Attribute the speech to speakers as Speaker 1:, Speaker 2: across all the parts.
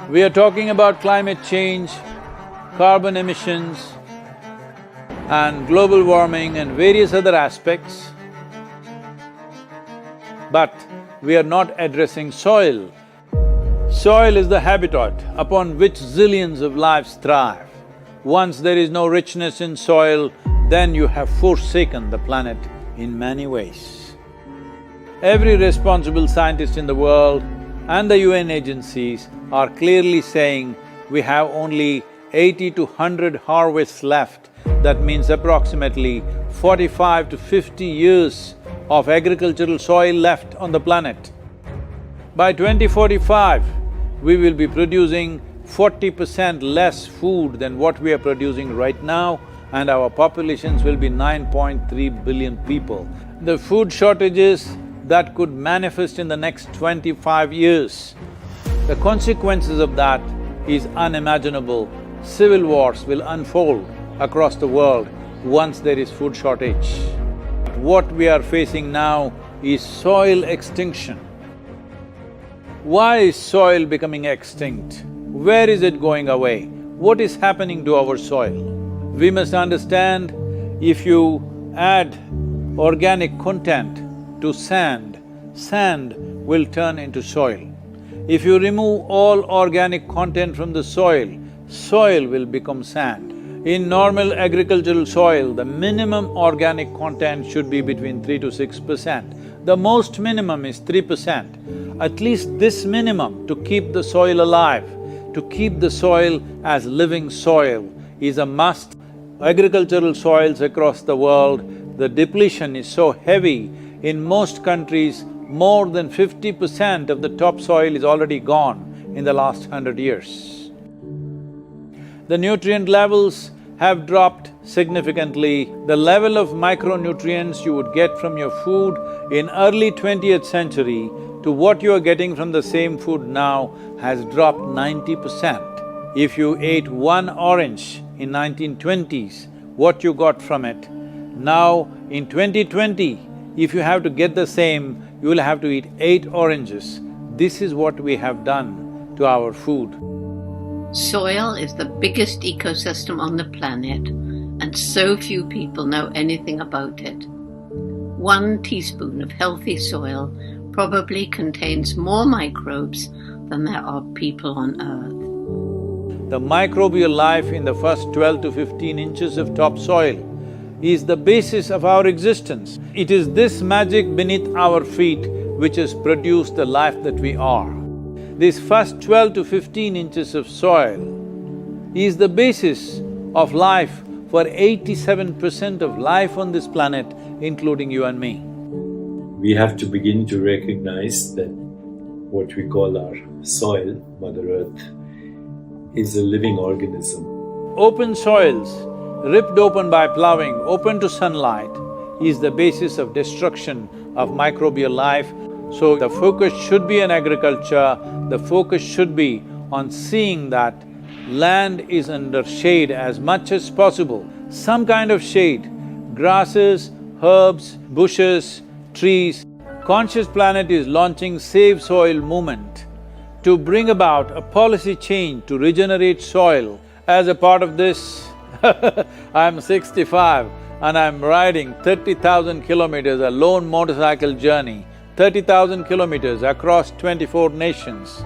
Speaker 1: We are talking about climate change, carbon emissions and global warming and various other aspects, but we are not addressing soil. Soil is the habitat upon which zillions of lives thrive. Once there is no richness in soil, then you have forsaken the planet in many ways. Every responsible scientist in the world and the UN agencies are clearly saying we have only 80 to 100 harvests left. That means approximately 45 to 50 years of agricultural soil left on the planet. By 2045, we will be producing 40% less food than what we are producing right now, and our populations will be 9.3 billion people. The food shortages that could manifest in the next 25 years, the consequences of that is unimaginable. Civil wars will unfold across the world once there is food shortage. What we are facing now is soil extinction. Why is soil becoming extinct? Where is it going away? What is happening to our soil? We must understand, if you add organic content to sand, sand will turn into soil. If you remove all organic content from the soil, soil will become sand. In normal agricultural soil, the minimum organic content should be between 3 to 6%. The most minimum is 3%. At least this minimum to keep the soil alive, to keep the soil as living soil is a must. Agricultural soils across the world, the depletion is so heavy. In most countries, more than 50% of the topsoil is already gone in the last 100 years. The nutrient levels have dropped significantly. The level of micronutrients you would get from your food in early 20th century to what you are getting from the same food now has dropped 90%. If you ate one orange in 1920s, what you got from it, now in 2020, if you have to get the same, you will have to eat 8 oranges. This is what we have done to our food.
Speaker 2: Soil is the biggest ecosystem on the planet, and so few people know anything about it. 1 teaspoon of healthy soil probably contains more microbes than there are people on Earth.
Speaker 1: The microbial life in the first 12 to 15 inches of topsoil is the basis of our existence. It is this magic beneath our feet which has produced the life that we are. This first 12 to 15 inches of soil is the basis of life for 87% of life on this planet, including you and me.
Speaker 3: We have to begin to recognize that what we call our soil, Mother Earth, is a living organism.
Speaker 1: Open soils, ripped open by ploughing, open to sunlight, is the basis of destruction of microbial life. So the focus should be on agriculture, the focus should be on seeing that land is under shade as much as possible, some kind of shade, grasses, herbs, bushes, trees. Conscious Planet is launching Save Soil movement to bring about a policy change to regenerate soil. As a part of this, I'm 65 and I'm riding 30,000 kilometers, a lone motorcycle journey, 30,000 kilometers across 24 nations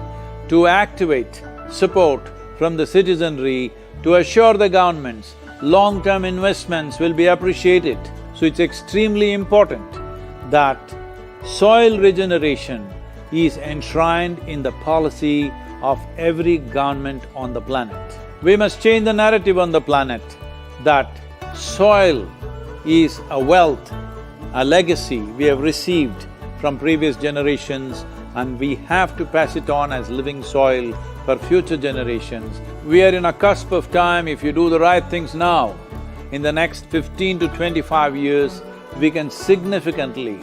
Speaker 1: to activate support from the citizenry to assure the governments long-term investments will be appreciated. So it's extremely important that soil regeneration is enshrined in the policy of every government on the planet. We must change the narrative on the planet that soil is a wealth, a legacy we have received from previous generations, and we have to pass it on as living soil for future generations. We are in a cusp of time. If you do the right things now, in the next 15 to 25 years, we can significantly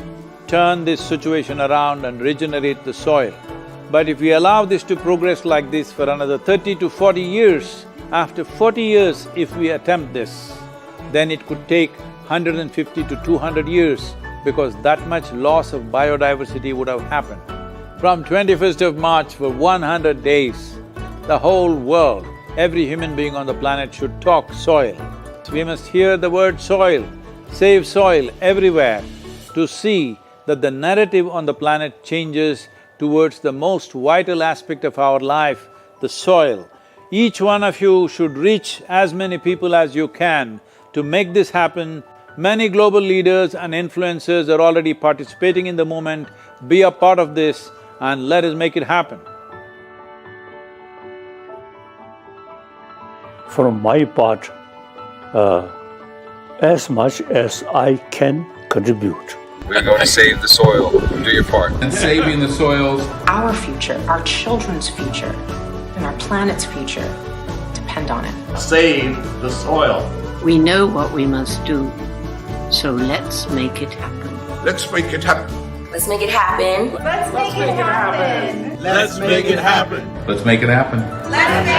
Speaker 1: turn this situation around and regenerate the soil. But if we allow this to progress like this for another 30 to 40 years, after 40 years if we attempt this, then it could take 150 to 200 years because that much loss of biodiversity would have happened. From 21st of March for 100 days, the whole world, every human being on the planet should talk soil. We must hear the word soil, save soil everywhere to see that the narrative on the planet changes towards the most vital aspect of our life, the soil. Each one of you should reach as many people as you can to make this happen. Many global leaders and influencers are already participating in the movement. Be a part of this and let us make it happen.
Speaker 4: From my part, as much as I can contribute.
Speaker 5: We're going to save the soil. Do your part.
Speaker 6: And saving the soils.
Speaker 7: Our future, our children's future, and our planet's future depend on it.
Speaker 8: Save the soil.
Speaker 2: We know what we must do, so let's make it happen.
Speaker 5: Let's make it happen.
Speaker 9: Let's make it happen.
Speaker 8: Let's make it happen.
Speaker 6: Let's make it happen.
Speaker 8: Let's make it happen.
Speaker 9: Let's make